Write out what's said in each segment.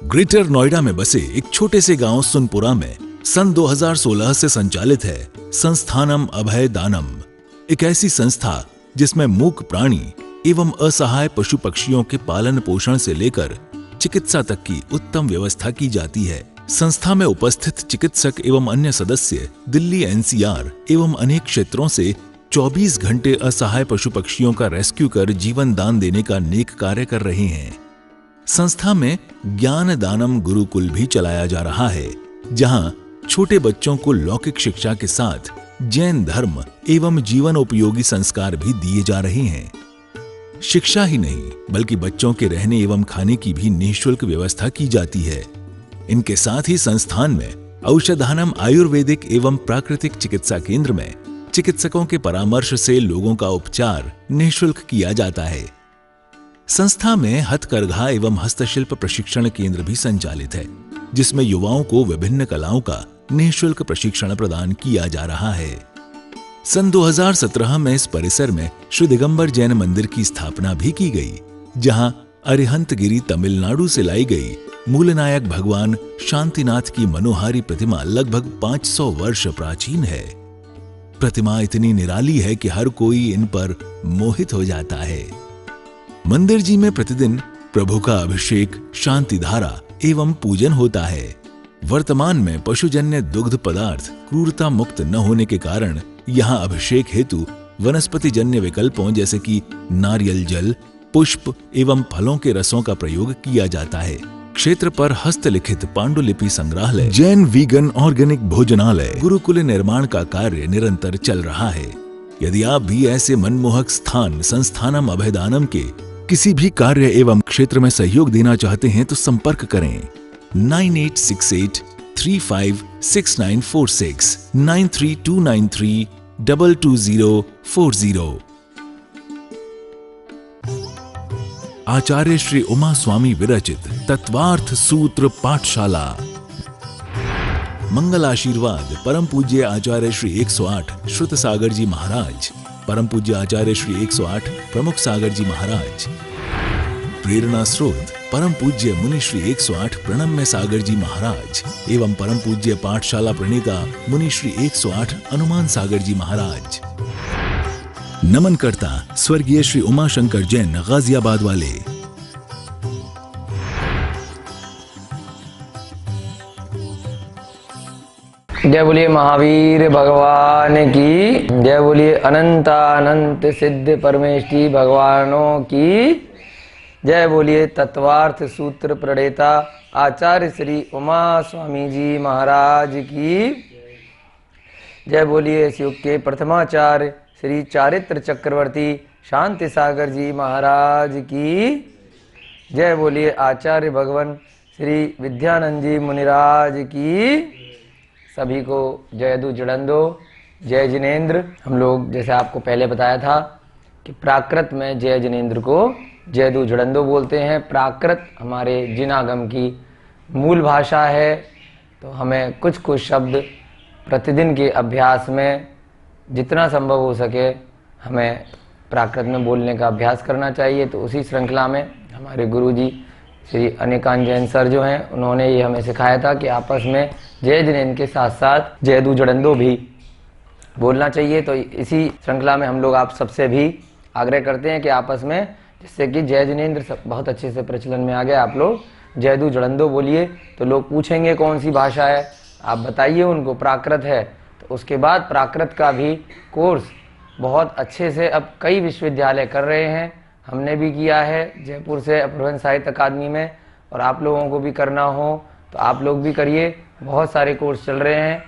Greater Noida में बसे एक छोटे से गांव सुनपुरा में सन 2016 से संचालित है संस्थानम अभय दानम, एक ऐसी संस्था जिसमें मूक प्राणी एवं असहाय पशु पक्षियों के पालन पोषण से लेकर चिकित्सा तक की उत्तम व्यवस्था की जाती है। संस्था में उपस्थित चिकित्सक एवं अन्य सदस्य दिल्ली एनसीआर एवं अनेक क्षेत्रों से 24 घंटे असहाय पशु पक्षियों का रेस्क्यू कर जीवन दान देने का नेक कार्य कर रहे हैं। संस्था में ज्ञान दानम गुरुकुल भी चलाया जा रहा है, जहां छोटे बच्चों को लौकिक शिक्षा के साथ जैन धर्म एवं जीवन उपयोगी संस्कार भी दिए जा रहे हैं। शिक्षा ही नहीं बल्कि बच्चों के रहने एवं खाने की भी निःशुल्क व्यवस्था की जाती है। इनके साथ ही संस्थान में औषधानम आयुर्वेदिक एवं प्राकृतिक चिकित्सा केंद्र में चिकित्सकों के परामर्श से लोगों का उपचार निःशुल्क किया जाता है। संस्था में हथकरघा एवं हस्तशिल्प प्रशिक्षण केंद्र भी संचालित है, जिसमें युवाओं को विभिन्न कलाओं का निःशुल्क प्रशिक्षण प्रदान किया जा रहा है। सन 2017 में इस परिसर में श्री दिगंबर जैन मंदिर की स्थापना भी की गई, जहां अरिहंतगिरी तमिलनाडु से लाई गई मूलनायक भगवान शांतिनाथ की मनोहारी प्रतिमा लगभग 500 वर्ष प्राचीन है। प्रतिमा इतनी निराली है कि हर कोई इन पर मोहित हो जाता है। मंदिर जी में प्रतिदिन प्रभु का अभिषेक, शांति धारा एवं पूजन होता है। वर्तमान में पशुजन्य दुग्ध पदार्थ क्रूरता मुक्त न होने के कारण यहाँ अभिषेक हेतु वनस्पति जन्य विकल्पों जैसे कि नारियल जल, पुष्प एवं फलों के रसों का प्रयोग किया जाता है। क्षेत्र पर हस्तलिखित पांडुलिपि संग्रहालय, जैन वीगन ऑर्गेनिक भोजनालय, गुरुकुल निर्माण का कार्य निरंतर चल रहा है। यदि आप भी ऐसे मनमोहक स्थान संस्थानम अभयदानम के किसी भी कार्य एवं क्षेत्र में सहयोग देना चाहते हैं तो संपर्क करें 9868356946 9329322040। आचार्य श्री उमा स्वामी विरचित तत्वार्थ सूत्र पाठशाला। मंगल आशीर्वाद परम पूज्य आचार्य श्री 108 श्रुत सागर जी महाराज, परम पूज्य आचार्य श्री 108 प्रमुख सागर जी महाराज। प्रेरणा स्रोत परम पूज्य मुनि श्री 108 प्रणम्य सागर जी महाराज एवं परम पूज्य पाठशाला प्रणेता मुनि श्री 108 हनुमान सागर जी महाराज। नमन करता स्वर्गीय श्री उमाशंकर जैन गाजियाबाद वाले। जय बोलिए महावीर भगवान की जय, बोलिए अनंतानंत सिद्ध परमेष्टि भगवानों की जय, बोलिए तत्वार्थ सूत्र प्रणेता आचार्य श्री उमा स्वामी जी महाराज की जय, बोलिए इस युग के प्रथमाचार्य श्री चारित्र चक्रवर्ती शांति सागर जी महाराज की जय, बोलिए आचार्य भगवान श्री विद्यानंद जी मुनिराज की। सभी को जय दु जड़ंदो, जय जिनेन्द्र। हम लोग जैसे आपको पहले बताया था कि प्राकृत में जय जिनेन्द्र को जय दु जड़ंदो बोलते हैं। प्राकृत हमारे जिन आगम की मूल भाषा है, तो हमें कुछ कुछ शब्द प्रतिदिन के अभ्यास में जितना संभव हो सके हमें प्राकृत में बोलने का अभ्यास करना चाहिए। तो उसी श्रृंखला में हमारे गुरुजी श्री अनेकांत जैन सर जो हैं, उन्होंने ये हमें सिखाया था कि आपस में जय जिनेन्द्र के साथ साथ जय दु जड़ंदो भी बोलना चाहिए। तो इसी श्रृंखला में हम लोग आप सबसे भी आग्रह करते हैं कि आपस में, जिससे कि जय जिनेन्द्र बहुत अच्छे से प्रचलन में आ गया, आप लोग जय दु जड़ंदो बोलिए। तो लोग पूछेंगे कौन सी भाषा है, आप बताइए उनको प्राकृत है। तो उसके बाद प्राकृत का भी कोर्स बहुत अच्छे से अब कई विश्वविद्यालय कर रहे हैं। हमने भी किया है जयपुर से अपभ्रंश साहित्य अकादमी में, और आप लोगों को भी करना हो तो आप लोग भी करिए। बहुत सारे कोर्स चल रहे हैं।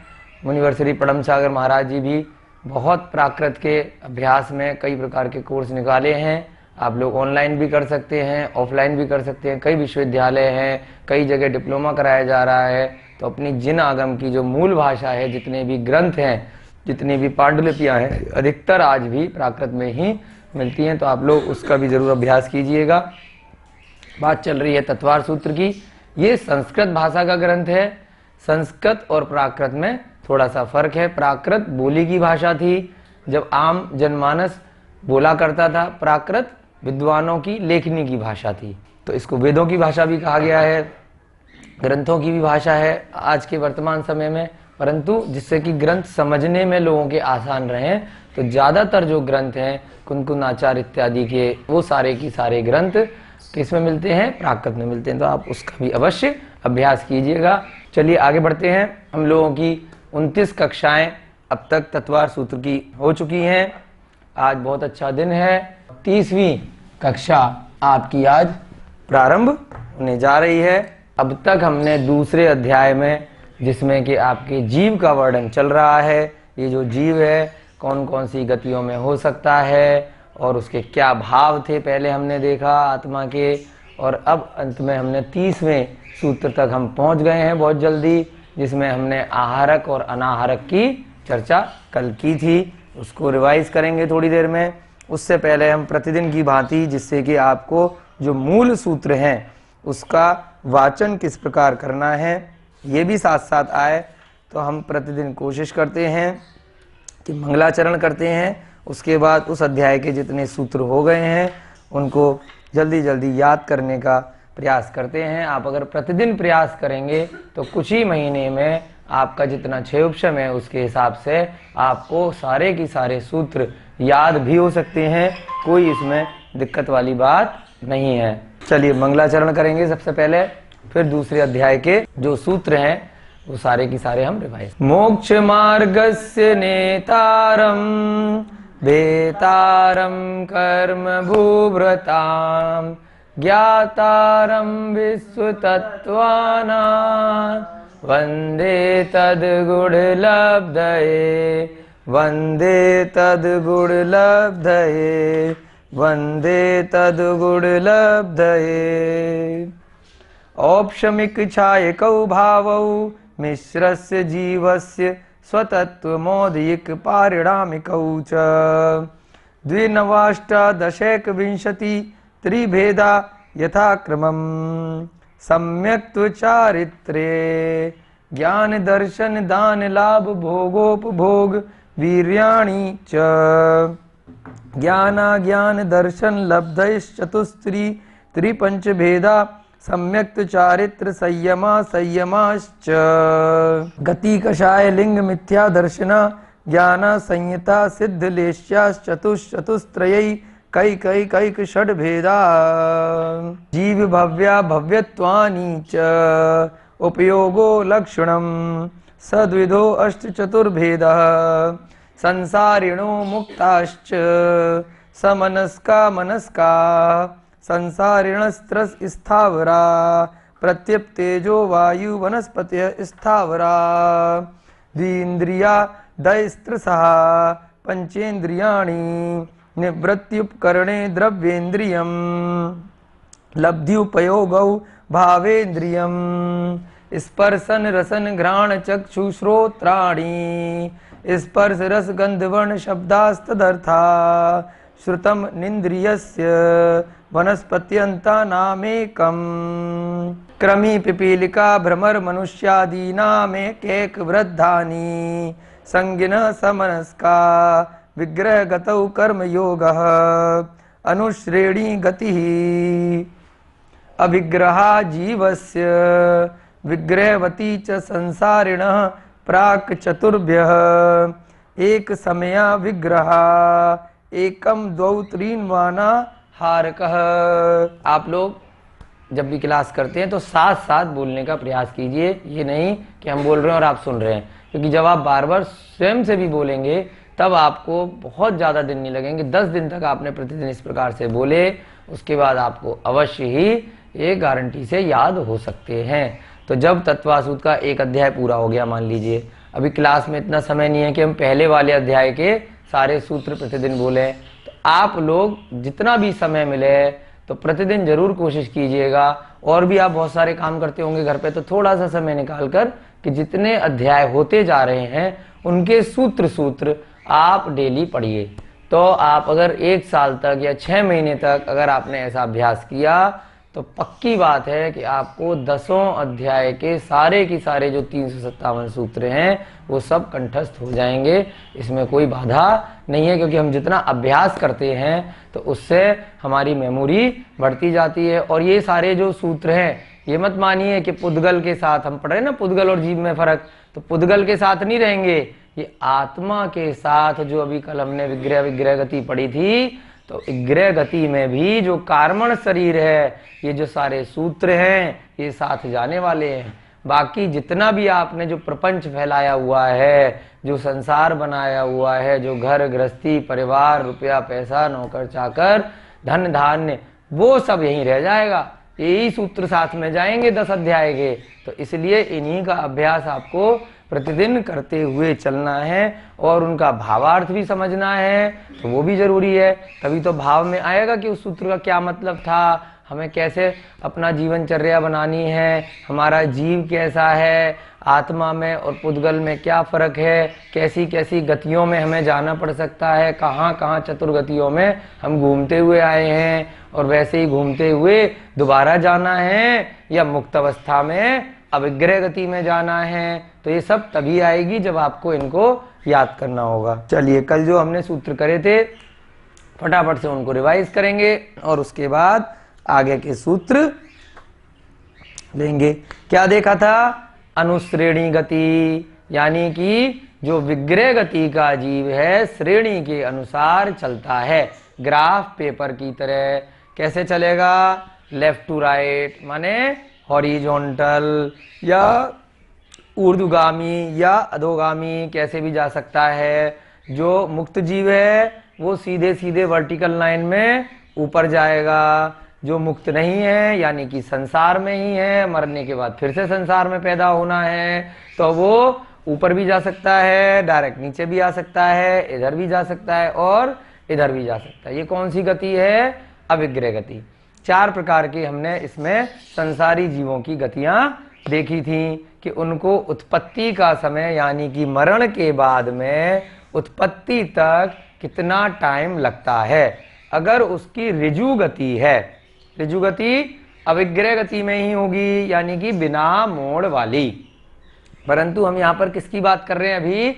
मुनिवर्सिटी पड़म सागर महाराज जी भी बहुत प्राकृत के अभ्यास में कई प्रकार के कोर्स निकाले हैं। आप लोग ऑनलाइन भी कर सकते हैं, ऑफलाइन भी कर सकते हैं। कई विश्वविद्यालय हैं, कई जगह डिप्लोमा कराया जा रहा है। तो अपनी जिन आगम की जो मूल भाषा है, जितने भी ग्रंथ हैं, जितनी भी पांडुलिपियाँ हैं, अधिकतर आज भी प्राकृत में ही मिलती हैं। तो आप लोग उसका भी जरूर अभ्यास कीजिएगा। बात चल रही है तत्वार्थ सूत्र की। ये संस्कृत भाषा का ग्रंथ है। संस्कृत और प्राकृत में थोड़ा सा फर्क है। प्राकृत बोली की भाषा थी, जब आम जनमानस बोला करता था। प्राकृत विद्वानों की लेखनी की भाषा थी। तो इसको वेदों की भाषा भी कहा गया है। ग्रंथों की भी भाषा है आज के वर्तमान समय में, परंतु जिससे कि ग्रंथ समझने में लोगों के आसान रहें, तो ज़्यादातर जो ग्रंथ हैं कुनकुन आचार्य इत्यादि के, वो सारे की सारे ग्रंथ किस में मिलते हैं? प्राकृत में मिलते हैं। तो आप उसका भी अवश्य अभ्यास कीजिएगा। चलिए आगे बढ़ते हैं। हम लोगों की 29 कक्षाएं अब तक तत्वार सूत्र की हो चुकी हैं। आज बहुत अच्छा दिन है। 30वीं कक्षा आपकी आज प्रारंभ होने जा रही है। अब तक हमने दूसरे अध्याय में, जिसमें कि आपके जीव का वर्णन चल रहा है, ये जो जीव है कौन कौन सी गतियों में हो सकता है और उसके क्या भाव थे, पहले हमने देखा आत्मा के। और अब अंत में हमने 30वें सूत्र तक हम पहुंच गए हैं बहुत जल्दी, जिसमें हमने आहारक और अनाहारक की चर्चा कल की थी। उसको रिवाइज करेंगे थोड़ी देर में। उससे पहले हम प्रतिदिन की भांति, जिससे कि आपको जो मूल सूत्र हैं उसका वाचन किस प्रकार करना है ये भी साथ साथ आए, तो हम प्रतिदिन कोशिश करते हैं कि मंगलाचरण करते हैं। उसके बाद उस अध्याय के जितने सूत्र हो गए हैं उनको जल्दी जल्दी याद करने का प्रयास करते हैं। आप अगर प्रतिदिन प्रयास करेंगे तो कुछ ही महीने में आपका जितना क्षयोपशम है उसके हिसाब से आपको सारे की सारे सूत्र याद भी हो सकते हैं। कोई इसमें दिक्कत वाली बात नहीं है। चलिए मंगलाचरण करेंगे सबसे पहले, फिर दूसरे अध्याय के जो सूत्र हैं वो सारे की सारे हम रिवाइज। मोक्ष मार्गस्य नेतारम वेतारम कर्म भूभृताम ज्ञातारम विश्व तत्वानां वंदे तद्गुणलब्धये वंदे तद्गुणलब्धये वंदे तद्गुणलब्धये। औपशमिक छायकौ भावौ मिश्रस्य जीवस्य स्वतत्वमौदिक पारिणामिकौ च द्विनवाष्टादशैकविंशति त्रिभेदा यथाक्रमम् सम्यक्त्वचारित्रे ज्ञान दर्शन दान लाभ भोगोपभोग वीर्याणि च ज्ञान दर्शन लब्धैश्चतुस्त्री त्रिपंचभेदा सम्यक्त चारित्र संयमाश्च गति कषाय लिंग मिथ्या दर्शना ज्ञान संयता सिद्ध लेश्याश्चतुश्चतुस्त्रयै कैक षड भेदा जीव भव्या भव्यत्वानि च उपयोगो लक्षणम सद्विधो अष्टचतुर्भेदः संसारिणो मुक्ताश्च समनस्का मनस्का संसारिणस्त्रस स्थावरा प्रत्यप्तेजो वायु वनस्पतय स्थावरा द्विन्द्रिया दयस्त्रसः पंचेन्द्रियाणि निवृत्त्युपकरणे द्रव्येन्द्रियं लब्ध्युपयोगौ भावेन्द्रियं स्पर्शन रसन घ्राण चक्षुश्रोत्राणि स्पर्श रस गंध वर्ण शब्दास्तदर्था श्रुतम निन्द्रियस्य वनस्पत्यन्तानामेकम् क्रमी पिपीलिका भ्रमर मनुष्यादीनामेकैक वृद्धानि संगिनः समनस्का विग्रहगतौ कर्मयोगः अनुश्रेणी गतिः अभिग्रहा जीवस्य विग्रहवती च संसारिणः प्राक चतुर्भ्यः एक समया विग्रहा एकम द्वौ त्रीन्वाना हारकः। आप लोग जब भी क्लास करते हैं तो साथ साथ बोलने का प्रयास कीजिए। ये नहीं कि हम बोल रहे हैं और आप सुन रहे हैं, क्योंकि जब आप बार बार स्वयं से भी बोलेंगे तब आपको बहुत ज़्यादा दिन नहीं लगेंगे। 10 दिन तक आपने प्रतिदिन इस प्रकार से बोले, उसके बाद आपको अवश्य ही ये गारंटी से याद हो सकते हैं। तो जब तत्वासूत्र का एक अध्याय पूरा हो गया, मान लीजिए अभी क्लास में इतना समय नहीं है कि हम पहले वाले अध्याय के सारे सूत्र प्रतिदिन बोलें, तो आप लोग जितना भी समय मिले तो प्रतिदिन जरूर कोशिश कीजिएगा। और भी आप बहुत सारे काम करते होंगे घर पे, तो थोड़ा सा समय निकाल कर कि जितने अध्याय होते जा रहे हैं उनके सूत्र आप डेली पढ़िए। तो आप अगर 1 साल तक या 6 महीने तक अगर आपने ऐसा अभ्यास किया तो पक्की बात है कि आपको 10वें अध्याय के सारे की सारे जो 357 सूत्र हैं वो सब कंठस्थ हो जाएंगे। इसमें कोई बाधा नहीं है, क्योंकि हम जितना अभ्यास करते हैं तो उससे हमारी मेमोरी बढ़ती जाती है। और ये सारे जो सूत्र हैं ये मत मानिए कि पुद्गल के साथ, हम पढ़ रहे हैं ना पुद्गल और जीव में फर्क, तो पुद्गल के साथ नहीं रहेंगे, ये आत्मा के साथ। जो अभी कल हमने विग्रह विग्रह गति पढ़ी थी, तो विग्रह गति में भी जो कार्मण शरीर है, ये जो सारे सूत्र हैं, ये साथ जाने वाले हैं। बाकी जितना भी आपने जो प्रपंच फैलाया हुआ है, जो संसार बनाया हुआ है, जो घर गृहस्थी परिवार रुपया पैसा नौकर चाकर धन धान्य, वो सब यहीं रह जाएगा। यही सूत्र साथ में जाएंगे 10 अध्याय के। तो इसलिए इन्हीं का अभ्यास आपको प्रतिदिन करते हुए चलना है और उनका भावार्थ भी समझना है, तो वो भी जरूरी है। तभी तो भाव में आएगा कि उस सूत्र का क्या मतलब था, हमें कैसे अपना जीवनचर्या बनानी है, हमारा जीव कैसा है, आत्मा में और पुद्गल में क्या फर्क है, कैसी कैसी गतियों में हमें जाना पड़ सकता है, कहाँ कहाँ चतुर्गतियों में हम घूमते हुए आए हैं और वैसे ही घूमते हुए दोबारा जाना है, या मुक्त अवस्था में अविग्रह गति में जाना है। तो ये सब तभी आएगी जब आपको इनको याद करना होगा। चलिए, कल जो हमने सूत्र करे थे फटाफट से उनको रिवाइज करेंगे और उसके बाद आगे के सूत्र लेंगे। क्या देखा था? अनुश्रेणी गति, यानी कि जो विग्रह गति का जीव है श्रेणी के अनुसार चलता है, ग्राफ पेपर की तरह। कैसे चलेगा? लेफ्ट टू राइट, माने हॉरिजॉन्टल या ऊर्ध्वगामी या अधोगामी, कैसे भी जा सकता है। जो मुक्त जीव है वो सीधे सीधे वर्टिकल लाइन में ऊपर जाएगा। जो मुक्त नहीं है, यानी कि संसार में ही है, मरने के बाद फिर से संसार में पैदा होना है, तो वो ऊपर भी जा सकता है, डायरेक्ट नीचे भी आ सकता है, इधर भी जा सकता है और इधर भी जा सकता है। ये कौन सी गति है? अविग्रह गति। 4 प्रकार की हमने इसमें संसारी जीवों की गतियां देखी थी कि उनको उत्पत्ति का समय, यानी कि मरण के बाद में उत्पत्ति तक कितना टाइम लगता है। अगर उसकी ऋजु गति है, ऋजु गति अविग्रह गति में ही होगी, यानी कि बिना मोड़ वाली। परंतु हम यहाँ पर किसकी बात कर रहे हैं अभी?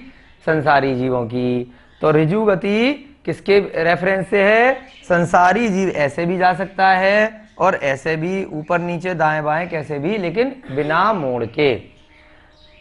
संसारी जीवों की। तो ऋजु गति किसके रेफरेंस से है? संसारी जीव ऐसे भी जा सकता है और ऐसे भी, ऊपर नीचे दाएं बाएं कैसे भी, लेकिन बिना मोड़ के।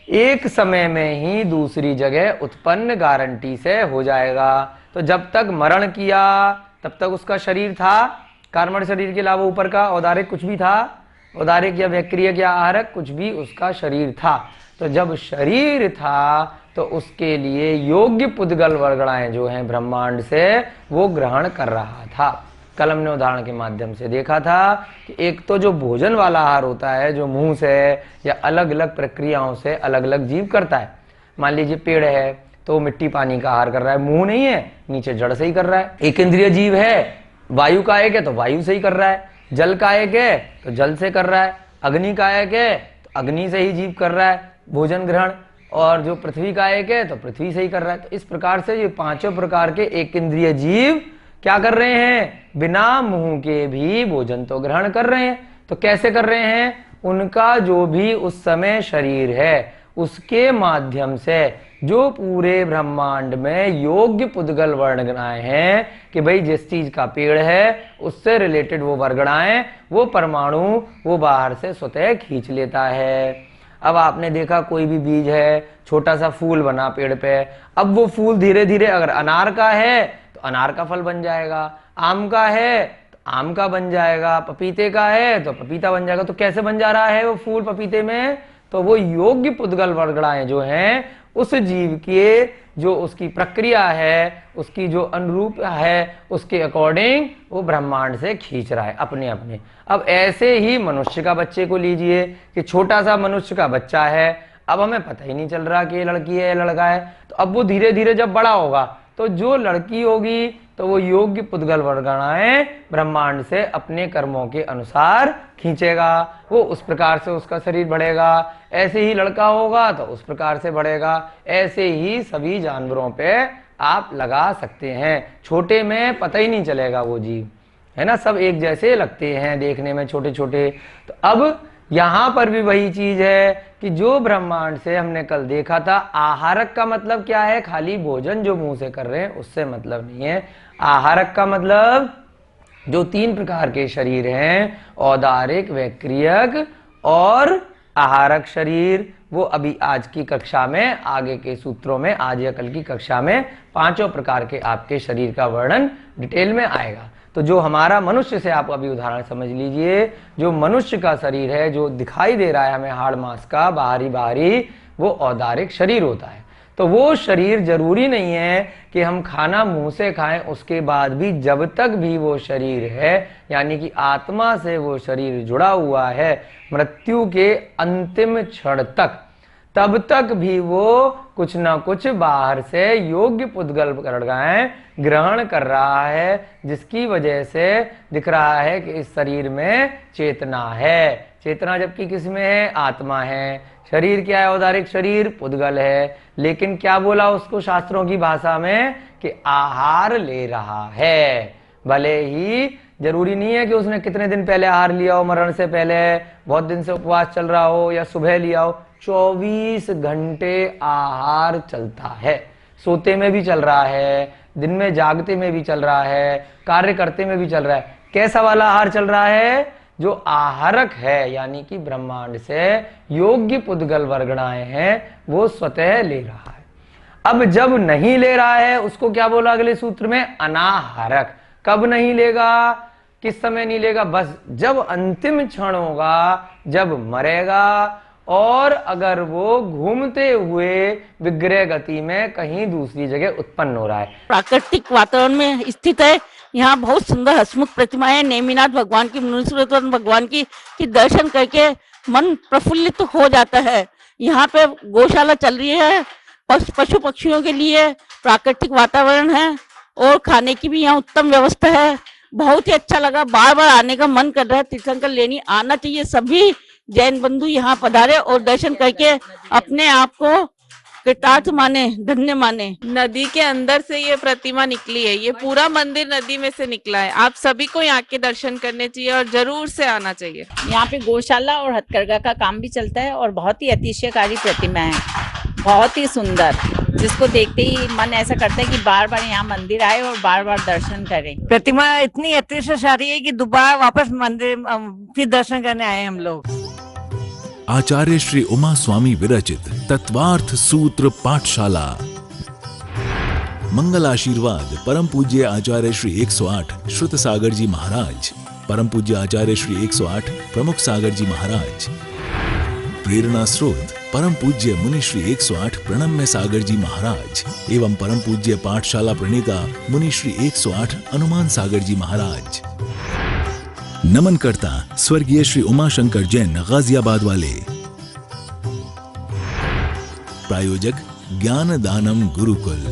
एक समय में ही दूसरी जगह उत्पन्न गारंटी से हो जाएगा। तो जब तक मरण किया तब तक उसका शरीर था, कार्मण शरीर के अलावा ऊपर का औदारिक कुछ भी था, औदारिक या व्यक्रियक या आहारक कुछ भी उसका शरीर था। तो जब शरीर था तो उसके लिए योग्य पुद्गल वर्गणाएं जो हैं ब्रह्मांड से, वो ग्रहण कर रहा था। कल हमने उदाहरण के माध्यम से देखा था कि एक तो जो भोजन वाला आहार होता है, जो मुंह से या अलग अलग प्रक्रियाओं से अलग अलग जीव करता है। मान लीजिए पेड़ है तो मिट्टी पानी का आहार कर रहा है, मुंह नहीं है, नीचे जड़ से ही कर रहा है। एक इंद्रिय जीव है, वायु कायक है तो वायु से ही कर रहा है, जल कायक है तो जल से कर रहा है, अग्नि कायक है तो अग्नि से ही जीव कर रहा है भोजन ग्रहण, और जो पृथ्वी कायक है तो पृथ्वी से ही कर रहा है। तो इस प्रकार से ये 5 प्रकार के एक इंद्रिय जीव क्या कर रहे हैं? बिना मुंह के भी भोजन तो ग्रहण कर रहे हैं। तो कैसे कर रहे हैं? उनका जो भी उस समय शरीर है उसके माध्यम से जो पूरे ब्रह्मांड में योग्य पुद्गल वर्गणाएं हैं कि भाई जिस चीज का पेड़ है उससे रिलेटेड वो वर्गणाएं, वो परमाणु वो बाहर से स्वतः खींच लेता है। अब आपने देखा कोई भी बीज है, छोटा सा फूल बना पेड़ पे, अब वो फूल धीरे धीरे अगर अनार का है तो अनार का फल बन जाएगा, आम का है तो आम का बन जाएगा, पपीते का है तो पपीता बन जाएगा। तो कैसे बन जा रहा है वो फूल पपीते में? तो वो योग्य पुद्गल वर्गणाएं जो हैं उस जीव के जो उसकी प्रक्रिया है, उसकी जो अनुरूप है, उसके अकॉर्डिंग वो ब्रह्मांड से खींच रहा है अपने अपने। अब ऐसे ही मनुष्य का बच्चे को लीजिए कि छोटा सा मनुष्य का बच्चा है, अब हमें पता ही नहीं चल रहा कि ये लड़की है या लड़का है। तो अब वो धीरे धीरे जब बड़ा होगा तो जो लड़की होगी तो वो योग्य पुद्गल वर्गणाएं ब्रह्मांड से अपने कर्मों के अनुसार खींचेगा, वो उस प्रकार से उसका शरीर बढ़ेगा। ऐसे ही लड़का होगा तो उस प्रकार से बढ़ेगा। ऐसे ही सभी जानवरों पे आप लगा सकते हैं, छोटे में पता ही नहीं चलेगा वो जीव, है ना, सब एक जैसे लगते हैं देखने में छोटे छोटे। तो अब यहां पर भी वही चीज है कि जो ब्रह्मांड से हमने कल देखा था, आहारक का मतलब क्या है? खाली भोजन जो मुंह से कर रहे हैं उससे मतलब नहीं है। आहारक का मतलब जो 3 प्रकार के शरीर हैं, औदारिक, वैक्रियक और आहारक शरीर, वो अभी आज की कक्षा में, आगे के सूत्रों में, आज या कल की कक्षा में 5 प्रकार के आपके शरीर का वर्णन डिटेल में आएगा। तो जो हमारा मनुष्य से आप अभी उदाहरण समझ लीजिए, जो मनुष्य का शरीर है, जो दिखाई दे रहा है हमें हाड़ मांस का बाहरी, वो औदारिक शरीर होता है। तो वो शरीर जरूरी नहीं है कि हम खाना मुंह से खाएं, उसके बाद भी जब तक भी वो शरीर है, यानी कि आत्मा से वो शरीर जुड़ा हुआ है मृत्यु के अंतिम क्षण तक, तब तक भी वो कुछ ना कुछ बाहर से योग्य पुद्गल ग्रहण कर रहा है, जिसकी वजह से दिख रहा है कि इस शरीर में चेतना है। चेतना जबकि किसमें है? आत्मा है। शरीर क्या है? औदारिक शरीर, पुद्गल है। लेकिन क्या बोला उसको शास्त्रों की भाषा में? कि आहार ले रहा है। भले ही जरूरी नहीं है कि उसने कितने दिन पहले आहार लिया हो, मरण से पहले, बहुत दिन से उपवास चल रहा हो या सुबह लिया हो, 24 घंटे आहार चलता है। सोते में भी चल रहा है, दिन में जागते में भी चल रहा है, कार्य करते में भी चल रहा है। कैसा वाला आहार चल रहा है? जो आहारक है, यानी कि ब्रह्मांड से योग्य पुद्गल वर्गणाएं हैं, वो स्वतः ले रहा है। अब जब नहीं ले रहा है, उसको क्या बोला अगले सूत्र में? अनाहारक। कब नहीं लेगा? किस समय नहीं लेगा? बस जब अंतिम क्षण होगा, जब मरेगा, और अगर वो घूमते हुए विग्रह गति में कहीं दूसरी जगह उत्पन्न हो रहा है। प्राकृतिक वातावरण में स्थित है। यहाँ बहुत सुंदर हसमुख प्रतिमाएं, नेमिनाथ भगवान की, मुनीश्वरनाथ भगवान की दर्शन करके मन प्रफुल्लित हो जाता है। यहाँ पे गौशाला चल रही है, पशु पक्षियों के लिए प्राकृतिक वातावरण है, और खाने की भी यहाँ उत्तम व्यवस्था है। बहुत ही अच्छा लगा, बार बार आने का मन कर रहा है। तीर्थंकर लेनी आना चाहिए। सभी जैन बंधु यहाँ पधारे और दर्शन करके अपने आप को कृतार्थ माने, धन्य माने। नदी के अंदर से ये प्रतिमा निकली है, ये पूरा मंदिर नदी में से निकला है। आप सभी को यहाँ के दर्शन करने चाहिए और जरूर से आना चाहिए। यहाँ पे गौशाला और हथकरघा का काम भी चलता है, और बहुत ही अतिशयकारी प्रतिमा है, बहुत ही सुंदर, जिसको देखते ही मन ऐसा करता है कि बार बार यहाँ मंदिर आए और बार बार दर्शन करें। प्रतिमा इतनी अतिशयकारी है कि दोबारा वापस मंदिर फिर दर्शन करने आए हम लोग। आचार्य श्री उमा स्वामी विरचित तत्वार्थ सूत्र पाठशाला। मंगल आशीर्वाद परम पूज्य आचार्य श्री 108 श्रुत सागर जी महाराज, परम पूज्य आचार्य श्री 108 प्रमुख सागर जी महाराज। प्रेरणा स्रोत परम पूज्य मुनि श्री 108 प्रणम्य सागर जी महाराज एवं परम पूज्य पाठशाला प्रणेता मुनि श्री 108 हनुमान सागर जी महाराज। नमन करता स्वर्गीय श्री उमाशंकर जैन गाजियाबाद वाले। प्रायोजक ज्ञान दानम गुरुकुल।